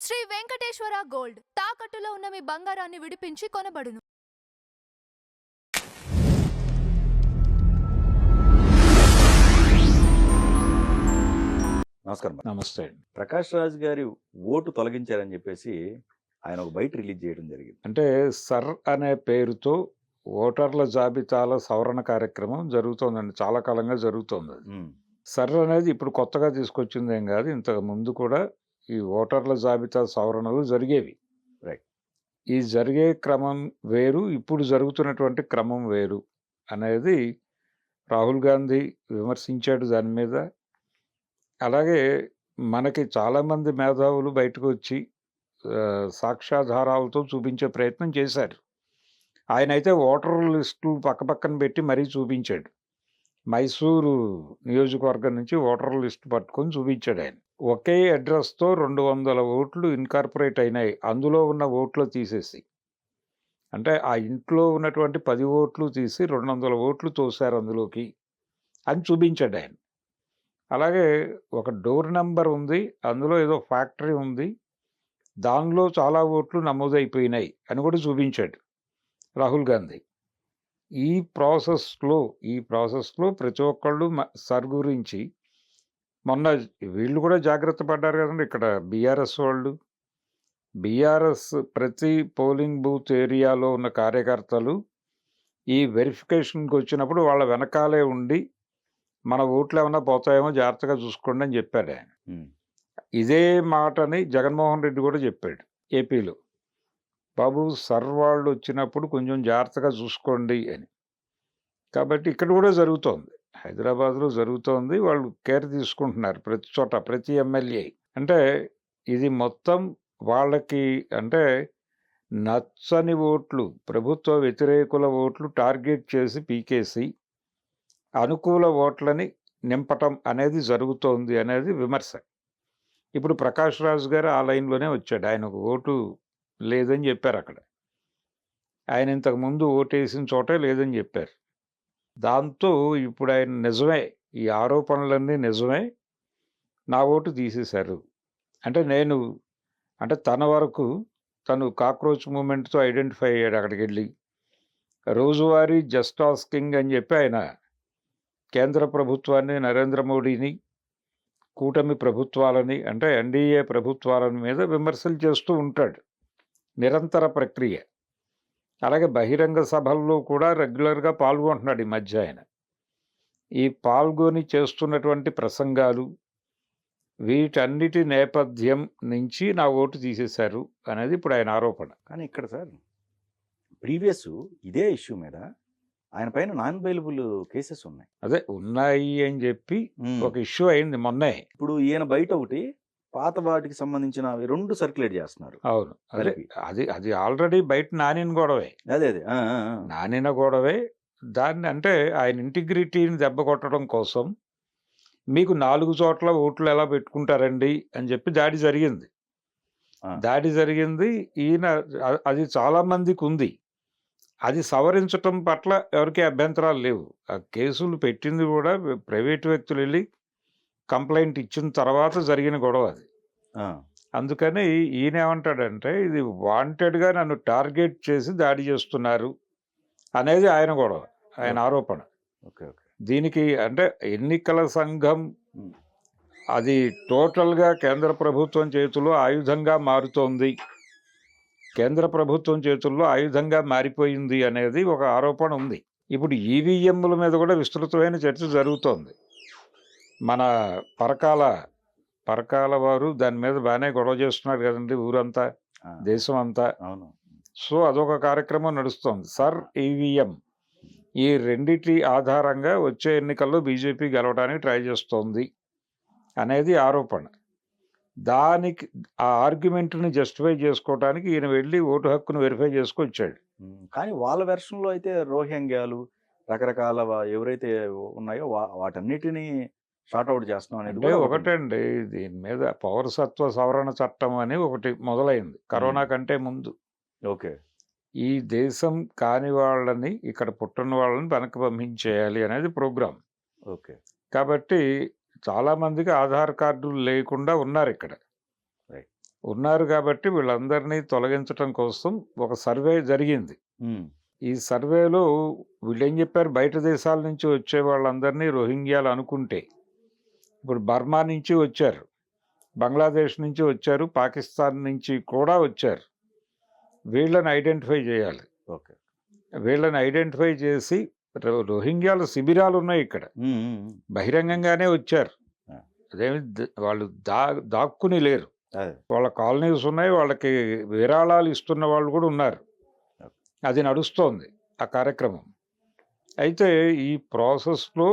Shri Venkateswara gold తాకట్టులో ఉన్న మీ బంగారాన్ని విడిపించి కొనబడును. నమస్కారం. నమస్తే. ప్రకాష్ రాజ్ గారి ఓటు తొలగించారని చెప్పేసి ఆయన ఒక బయట రిలీజ్ చేయడం జరిగింది. అంటే సర్ అనే పేరుతో ఓటర్ల జాబితాల సవరణ కార్యక్రమం జరుగుతోందండి. చాలా కాలంగా జరుగుతోంది అది. సర్ అనేది ఇప్పుడు కొత్తగా తీసుకొచ్చింది ఏం కాదు. ఇంతకు ముందు కూడా ఈ ఓటర్ల జాబితా సవరణలు జరిగేవి. రైట్. ఈ జరిగే క్రమం వేరు, ఇప్పుడు జరుగుతున్నటువంటి క్రమం వేరు అనేది రాహుల్ గాంధీ విమర్శించాడు దాని మీద. అలాగే మనకి చాలామంది మేధావులు బయటకు వచ్చి సాక్ష్యాధారాలతో చూపించే ప్రయత్నం చేశారు. ఆయన అయితే ఓటర్ లిస్టు పక్కపక్కన పెట్టి మరీ చూపించాడు. మైసూరు నియోజకవర్గం నుంచి ఓటర్ లిస్టు పట్టుకొని చూపించాడు ఆయన. ఒకే అడ్రస్తో 200 ఓట్లు ఇన్కార్పొరేట్ అయినాయి, అందులో ఉన్న ఓట్లు తీసేసి. అంటే ఆ ఇంట్లో ఉన్నటువంటి 10 ఓట్లు తీసి 200 ఓట్లు తోశారు అందులోకి అని చూపించాడు ఆయన. అలాగే ఒక డోర్ నెంబర్ ఉంది, అందులో ఏదో ఫ్యాక్టరీ ఉంది, దానిలో చాలా ఓట్లు నమోదైపోయినాయి అని కూడా చూపించాడు రాహుల్ గాంధీ. ఈ ప్రాసెస్లో ప్రతి ఒక్కళ్ళు సర్ గురించి మొన్న వీళ్ళు కూడా జాగ్రత్త పడ్డారు కదండి. ఇక్కడ బీఆర్ఎస్ ప్రతి పోలింగ్ బూత్ ఏరియాలో ఉన్న కార్యకర్తలు ఈ వెరిఫికేషన్కి వచ్చినప్పుడు వాళ్ళ వెనకాలే ఉండి మన ఓట్లు ఏమన్నా పోతాయేమో జాగ్రత్తగా చూసుకోండి అని చెప్పాడు ఆయన. ఇదే మాటని జగన్మోహన్ రెడ్డి కూడా చెప్పాడు ఏపీలో. బాబు సర్ వాళ్ళు వచ్చినప్పుడు కొంచెం జాగ్రత్తగా చూసుకోండి అని. కాబట్టి ఇక్కడ కూడా జరుగుతోంది, హైదరాబాద్లో జరుగుతోంది. వాళ్ళు కేర్ తీసుకుంటున్నారు ప్రతి చోట, ప్రతి ఎమ్మెల్యే. అంటే ఇది మొత్తం వాళ్ళకి అంటే నచ్చని ఓట్లు, ప్రభుత్వ వ్యతిరేకుల ఓట్లు టార్గెట్ చేసి పీకేసి అనుకూల ఓట్లని నింపటం అనేది జరుగుతోంది అనేది విమర్శ. ఇప్పుడు ప్రకాష్ రాజ్ గారు ఆ లైన్లోనే వచ్చాడు. ఆయనకు ఓటు లేదని చెప్పారు అక్కడ. ఆయన ఇంతకుముందు ఓటేసిన చోటే లేదని చెప్పారు. దాంతో ఇప్పుడు ఆయన నిజమే, ఈ ఆరోపణలన్నీ నిజమే, నా ఓటు తీసేశారు అంటే తన వరకు తను కాక్రోచ్ మూమెంట్తో ఐడెంటిఫై అయ్యాడు. అక్కడికి వెళ్ళి రోజువారీ జస్ట్ ఆస్కింగ్ అని చెప్పి ఆయన కేంద్ర ప్రభుత్వాన్ని, నరేంద్ర మోడీని, కూటమి ప్రభుత్వాలని అంటే ఎన్డీఏ ప్రభుత్వాల మీద విమర్శలు చేస్తూ ఉంటాడు. నిరంతర ప్రక్రియ. అలాగే బహిరంగ సభల్లో కూడా రెగ్యులర్గా పాల్గొంటున్నాడు ఈ మధ్య ఆయన. ఈ పాల్గొని చేస్తున్నటువంటి ప్రసంగాలు, వీటన్నిటి నేపథ్యం నుంచి నా ఓటు తీసేశారు అనేది ఇప్పుడు ఆయన ఆరోపణ. కానీ ఇక్కడ సార్ ప్రీవియస్ ఇదే ఇష్యూ మీద ఆయన పైన నాన్ బెయిలబుల్ కేసెస్ ఉన్నాయి. అదే ఉన్నాయి అని చెప్పి ఒక ఇష్యూ అయింది మొన్నే. ఇప్పుడు ఈయన బయట ఒకటి, పాత వాటికి సంబంధించిన 2 సర్క్యులేట్ చేస్తున్నారు. అవును, అదే అది ఆల్రెడీ బయట నానిన గొడవే. అదే నానిన గొడవే. దాన్ని అంటే ఆయన ఇంటిగ్రిటీని దెబ్బ కొట్టడం కోసం మీకు 4 చోట్ల ఓట్లు ఎలా పెట్టుకుంటారండి అని చెప్పి దాడి జరిగింది. ఈయన అది చాలా మందికి ఉంది. అది సవరించటం పట్ల ఎవరికి అభ్యంతరాలు లేవు. ఆ కేసులు పెట్టింది కూడా ప్రైవేటు వ్యక్తులు వెళ్ళి కంప్లైంట్ ఇచ్చిన తర్వాత జరిగిన గొడవ అది. అందుకని ఈయన ఏమంటాడంటే ఇది వాంటెడ్గా నన్ను టార్గెట్ చేసి దాడి చేస్తున్నారు అనేది ఆయన గొడవ, ఆయన ఆరోపణ. దీనికి అంటే ఎన్నికల సంఘం అది టోటల్గా కేంద్ర ప్రభుత్వం చేతిలో ఆయుధంగా మారుతోంది, కేంద్ర ప్రభుత్వం చేతుల్లో ఆయుధంగా మారిపోయింది అనేది ఒక ఆరోపణ ఉంది. ఇప్పుడు ఈవీఎంల మీద కూడా విస్తృతమైన చర్చ జరుగుతోంది. మన పరకాల వారు దాని మీద బాగానే గొడవ చేస్తున్నారు కదండి, ఊరంతా, దేశం అంతా. సో అదొక కార్యక్రమం నడుస్తోంది. సర్ ఈవీఎం ఈ రెండిటి ఆధారంగా వచ్చే ఎన్నికల్లో బీజేపీ గెలవడానికి ట్రై చేస్తోంది అనేది ఆరోపణ. దానికి ఆ ఆర్గ్యుమెంట్ని జస్టిఫై చేసుకోవడానికి ఈయన వెళ్ళి ఓటు హక్కును వెరిఫై చేసుకొచ్చాడు. కానీ వాళ్ళ వెర్షన్లో అయితే రోహింగ్యాలు రకరకాల ఎవరైతే ఉన్నాయో వాటన్నిటినీ షార్ట్అవుట్ చేస్తున్నాం అనేది ఒకటండి. దీని మీద పౌరసత్వ సవరణ చట్టం అని ఒకటి మొదలైంది కరోనా కంటే ముందు. ఓకే. ఈ దేశం కాని వాళ్ళని, ఇక్కడ పుట్టిన వాళ్ళని వెనక్కి పంపించేయాలి అనేది ప్రోగ్రాం. ఓకే. కాబట్టి చాలామందికి ఆధార్ కార్డులు లేకుండా ఉన్నారు ఇక్కడ. ఉన్నారు కాబట్టి వీళ్ళందరినీ తొలగించటం కోసం ఒక సర్వే జరిగింది. ఉమ్, ఈ సర్వేలో వీళ్ళేం చెప్పారు, బయట దేశాల నుంచి వచ్చే వాళ్ళందరినీ రోహింగ్యాలు అనుకుంటే, ఇప్పుడు బర్మా నుంచి వచ్చారు, బంగ్లాదేశ్ నుంచి వచ్చారు, పాకిస్తాన్ నుంచి కూడా వచ్చారు. వీళ్ళని ఐడెంటిఫై చేయాలి. ఓకే. వీళ్ళని ఐడెంటిఫై చేసి రోహింగ్యాల శిబిరాలు ఉన్నాయి ఇక్కడ, ఉమ్, ఉమ్, ఉమ్. బహిరంగంగానే వచ్చారు. ఆ. అదేమి వాళ్ళు దాక్కుని లేరు. అదే. వాళ్ళ కాలనీస్ ఉన్నాయి, వాళ్ళకి విరాళాలు ఇస్తున్న వాళ్ళు కూడా ఉన్నారు. అది నడుస్తోంది ఆ కార్యక్రమం. అయితే ఈ ప్రాసెస్లో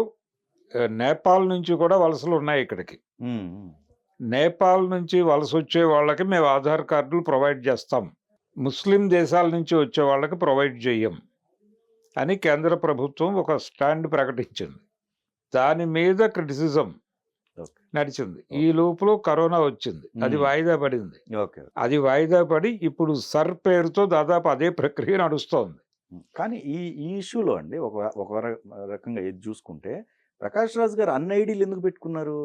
నేపాల్ నుంచి కూడా వలసలు ఉన్నాయి ఇక్కడికి. ఉమ్, ఉమ్. నేపాల్ నుంచి వలస వచ్చే వాళ్ళకి మేము ఆధార్ కార్డులు ప్రొవైడ్ చేస్తాం, ముస్లిం దేశాల నుంచి వచ్చే వాళ్ళకి ప్రొవైడ్ చెయ్యం అని కేంద్ర ప్రభుత్వం ఒక స్టాండ్ ప్రకటించింది. దాని మీద క్రిటిసిజం ఓకే. నడిచింది. ఈ లోపల కరోనా వచ్చింది, అది వాయిదా పడింది. ఓకే. అది వాయిదా పడి ఇప్పుడు సర్ పేరుతో దాదాపు అదే ప్రక్రియ నడుస్తోంది. కానీ ఈ ఇష్యూలో అండి ఒక రకంగా ఇది చూసుకుంటే ప్రకాష్ రాజ్ గారు అన్ని ఐడీలు ఎందుకు పెట్టుకున్నారు?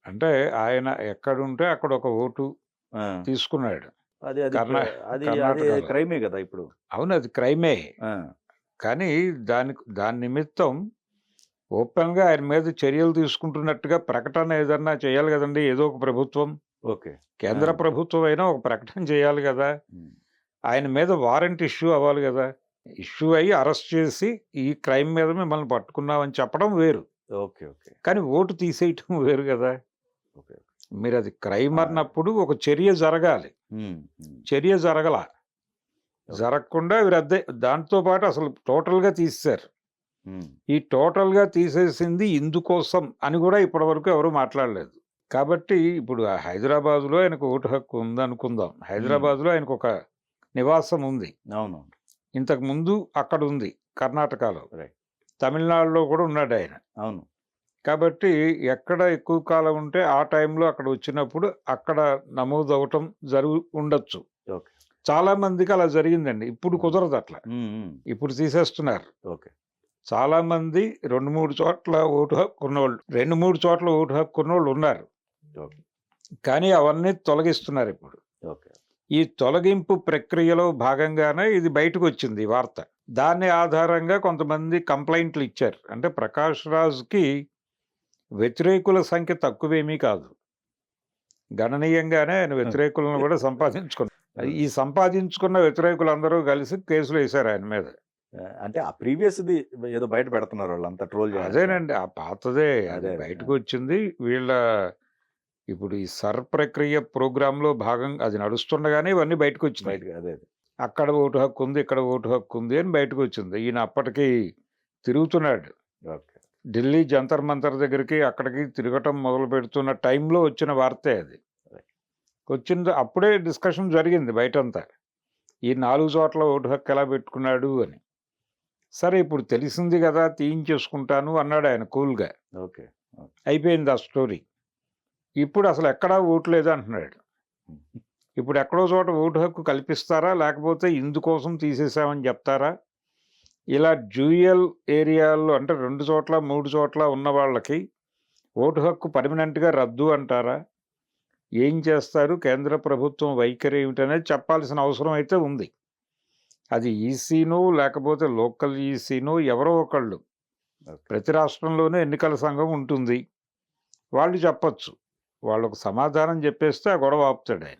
అంటే ఆయన ఎక్కడుంటే అక్కడ ఒక ఓటు ఆ, తీసుకున్నాడు. అది అది కర్ణా- అది కర్ణాటకలో. క్రైమే కదా ఇప్పుడు. అవును, అది క్రైమే. ఆ, కానీ దాని నిమిత్తం ఓపెన్గా ఆయన మీద చర్యలు తీసుకుంటున్నట్టుగా ప్రకటన ఏదన్నా చేయాలి కదండి ఏదో ఒక ప్రభుత్వం. ఓకే. కేంద్ర ప్రభుత్వం అయినా ఒక ప్రకటన చేయాలి కదా. ఉమ్, ఆయన మీద వారెంట్ ఇష్యూ అవ్వాలి కదా. ఇష్యూ అయ్యి అరెస్ట్ చేసి ఈ క్రైమ్ మీద మిమ్మల్ని పట్టుకున్నామని చెప్పడం వేరు, ఓకే. ఓకే. కానీ ఓటు తీసేయటం వేరు కదా. ఓకే. మీరు అది క్రైమ్ అన్నప్పుడు ఒక చర్య జరగాలి, ఉమ్, ఉమ్. చర్య జరగకుండా వీరు దాంతో పాటు అసలు టోటల్గా తీసేశారు. ఉమ్, ఈ టోటల్గా తీసేసింది ఇందుకోసం అని కూడా ఇప్పటివరకు ఎవరు మాట్లాడలేదు. కాబట్టి ఇప్పుడు ఆ హైదరాబాద్లో ఆయనకు ఓటు హక్కు ఉందనుకుందాం. హైదరాబాద్లో ఆయనకు ఒక నివాసం ఉంది, అవును. ఇంతకు ముందు అక్కడ ఉంది కర్ణాటకలో, రైట్. తమిళనాడులో కూడా ఉన్నాడు ఆయన. అవును. కాబట్టి ఎక్కడ ఎక్కువ కాలం ఉంటే ఆ టైంలో అక్కడ వచ్చినప్పుడు అక్కడ నమోదు అవటం ఉండొచ్చు. ఓకే. చాలా మందికి అలా జరిగిందండి. ఇప్పుడు కుదరదు అట్లా, ఉమ్, ఉమ్. ఇప్పుడు తీసేస్తున్నారు. ఓకే. చాలా మంది 2-3 చోట్ల ఓటు హక్కు ఉన్నోళ్ళు, 2-3 చోట్ల ఓటు హక్కు ఉన్నోళ్ళు ఉన్నారు, ఓకే. కానీ అవన్నీ తొలగిస్తున్నారు ఇప్పుడు. ఓకే. ఈ తొలగింపు ప్రక్రియలో భాగంగానే ఇది బయటకు వచ్చింది ఈ వార్త. దాన్ని ఆధారంగా కొంతమంది కంప్లైంట్లు ఇచ్చారు. అంటే ప్రకాష్ రాజ్కి వ్యతిరేకుల సంఖ్య తక్కువేమీ కాదు, గణనీయంగానే ఆయన వ్యతిరేకులను కూడా సంపాదించుకున్నారు. ఈ సంపాదించుకున్న వ్యతిరేకులందరూ కలిసి కేసులు వేశారు ఆయన మీద. అంటే ఆ ప్రీవియస్ది ఏదో బయట పెడుతున్నారు వాళ్ళంతా ట్రోల్ చేయాలి. అదేనండి, ఆ పాతదే అది అదే. బయటకు వచ్చింది. ఇప్పుడు ఈ సర్ ప్రక్రియ ప్రోగ్రాంలో భాగంగా అది నడుస్తుండగానే ఇవన్నీ బయటకు వచ్చినాయి. బయటకు అదే. అక్కడ ఓటు హక్కు ఉంది, ఇక్కడ ఓటు హక్కు ఉంది అని బయటకు వచ్చింది. ఈయన అప్పటికి తిరుగుతున్నాడు, ఓకే. ఢిల్లీ జంతర్ మంతర్ దగ్గరికి అక్కడికి తిరగటం మొదలు పెడుతున్న టైంలో వచ్చిన వార్తే అది. వచ్చింది అప్పుడే డిస్కషన్ జరిగింది బయటంతా, ఈ 4 చోట్ల ఓటు హక్కు ఎలా పెట్టుకున్నాడు అని. సరే ఇప్పుడు తెలిసింది కదా తీయించేసుకుంటాను అన్నాడు ఆయన కూల్గా. ఓకే. అయిపోయింది ఆ స్టోరీ. ఇప్పుడు అసలు ఎక్కడా ఓటు లేదు అంటున్నాడు. ఇప్పుడు ఎక్కడో చోట ఓటు హక్కు కల్పిస్తారా, లేకపోతే ఇందుకోసం తీసేసామని చెప్తారా? ఇలా డ్యూయల్ ఏరియాల్లో అంటే 2 చోట్ల 3 చోట్ల ఉన్న వాళ్ళకి ఓటు హక్కు పర్మనెంట్గా రద్దు అంటారా? ఏం చేస్తారు? కేంద్ర ప్రభుత్వం వైఖరి ఏమిటనేది చెప్పాల్సిన అవసరం అయితే ఉంది. అది ఈసీనో లేకపోతే లోకల్ ఈసీనో ఎవరో ఒకళ్ళు, ప్రతి రాష్ట్రంలోనూ ఎన్నికల సంఘం ఉంటుంది, వాళ్ళు చెప్పచ్చు. వాళ్ళకు సమాధానం చెప్పేస్తే ఆ గొడవ ఆపుతాడు ఆయన.